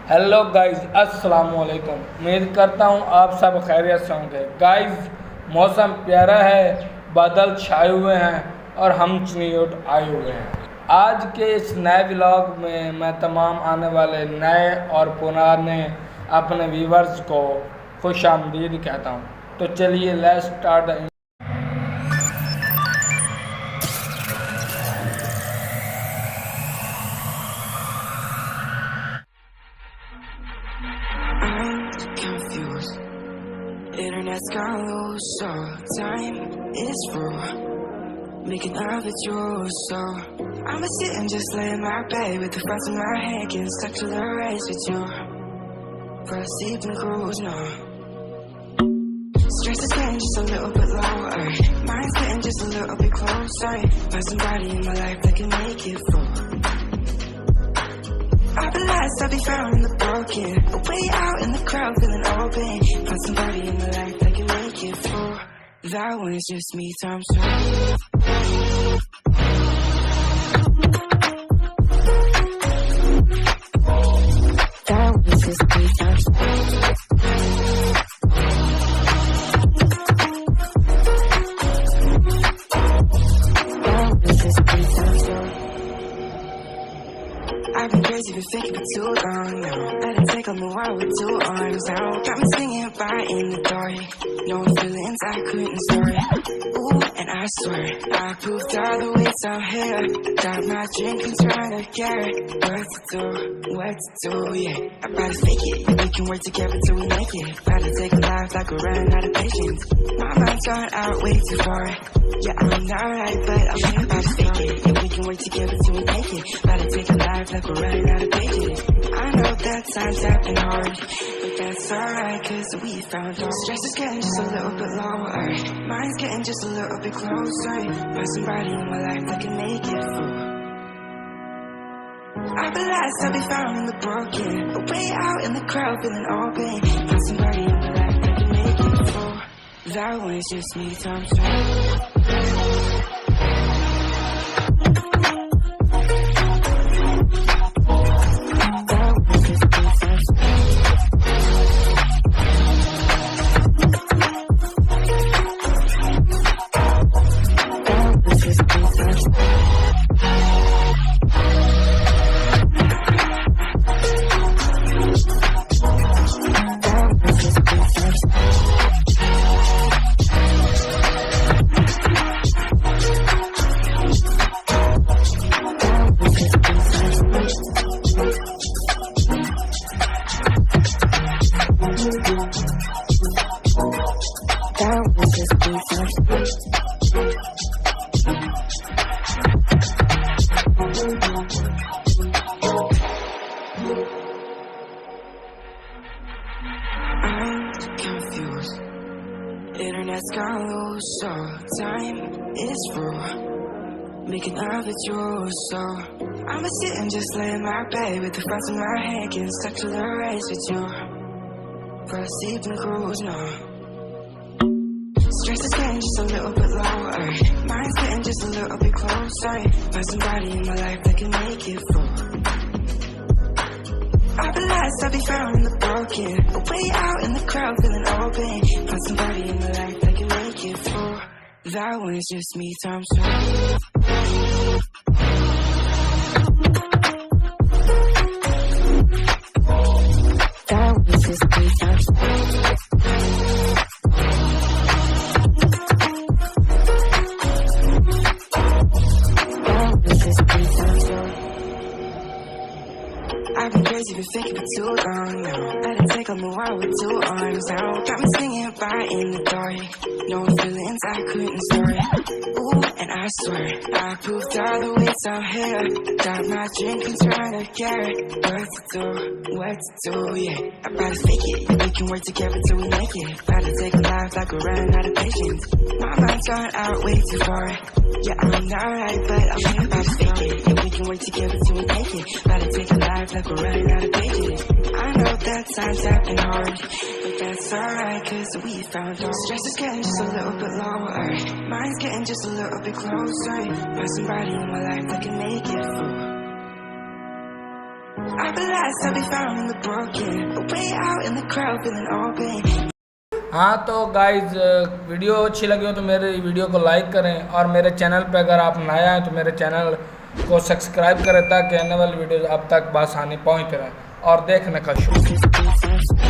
Hello guys, अस्सलाम वालेकुम। उम्मीद करता हूँ आप सब खैरियत से होंगे। गाइस, मौसम प्यारा है, बादल छाए हुए हैं और हम चिनियोट आए हुए हैं। आज के इस नए व्लॉग में मैं तमाम आने वाले नए और पुराने अपने व्यूवर्स को खुश आमदीद कहता हूँ। तो चलिए let's start. Confused. Internet's gone loose, so time is through. Making love with you, so I'ma sit and just lay in my bed with the front of my hand, getting stuck to the race with you. For a sleeping cruise, no. Stress is getting just a little bit lower. Mind's getting just a little bit closer. Find somebody in my life that can make it full. I'll be lost, I'll be found in the broken. Way out in the crowd, feeling open. Find somebody in my life that can make it full. That one is just me, time soon. That one is just me, time soon. That one is just me, time soon. I've been crazy for thinking for too long now. Let it take on the world with two arms now. Got me singing right in the dark. No feelings I couldn't store. Ooh, and I swear I proved all the ways I'm here. Got my drink and trying to get what to do, yeah. I'm about to fake it, we can work together till we make it. About to take a life like we're running out of patience. My mind's gone out way too far. Yeah, I'm not right, but I'm about to fake it. Yeah, we can work together till we make it. About to take a life like we're running out of pages. I know that times have been hard, but that's alright, cause we found out. Stress is getting just a little bit lower. Mine's getting just a little bit closer. Find somebody in my life that can make it full. I'll be lost, I'll be found in the broken. Way out in the crowd, feeling open. Find somebody in my life that can make it full. That one is just me, time soon. I'm confused. Internet's gone loose, so time is through. Making love with you, so I'ma sit and just lay in my bed with the front of my hand, getting stuck to the race with you. For a sleeping cruise, no. Stress is getting just a little bit lower. Mind's getting just a little bit closer. Find somebody in my life that can make it full. I'll be lost, I'll be found in the broken. Way out in the crowd, feeling open. Find somebody in my life that can make it full. That one is just me, time soon. That one is just me, time soon. I've been crazy for thinking for too long now. Let it take on the world with two arms now. Got me singing right in the dark. No feelings I couldn't store. Ooh, and I swear I proved all the ways I'm here. Got my drink and trying to get what to do, yeah. I'm about to fake it, we can work together till we make it. About to take a life like we're running out of patience. My mind's gone out way too far. Yeah, I'm not right, but I'm about to fake it. Yeah, we can work together till we make it. About to take a life like we're running out of pages. I know that times have been hard, but that's alright, cause we found out. Stress is getting just a little bit lower. Mine's getting just a little bit closer. Find somebody in my life that can make it full. I realized I'll be found in the broken, but way out in the crowd feeling open. हाँ तो guys video अच्छी लगी हो तो मेरे video को like करें और मेरे चैनल पे अगर आप नया हैं तो मेरे चैनल को सब्सक्राइब करें ताकि आने वाली वीडियो आप तक बआसानी पहुँच रहे और देखने का शुक्रिया।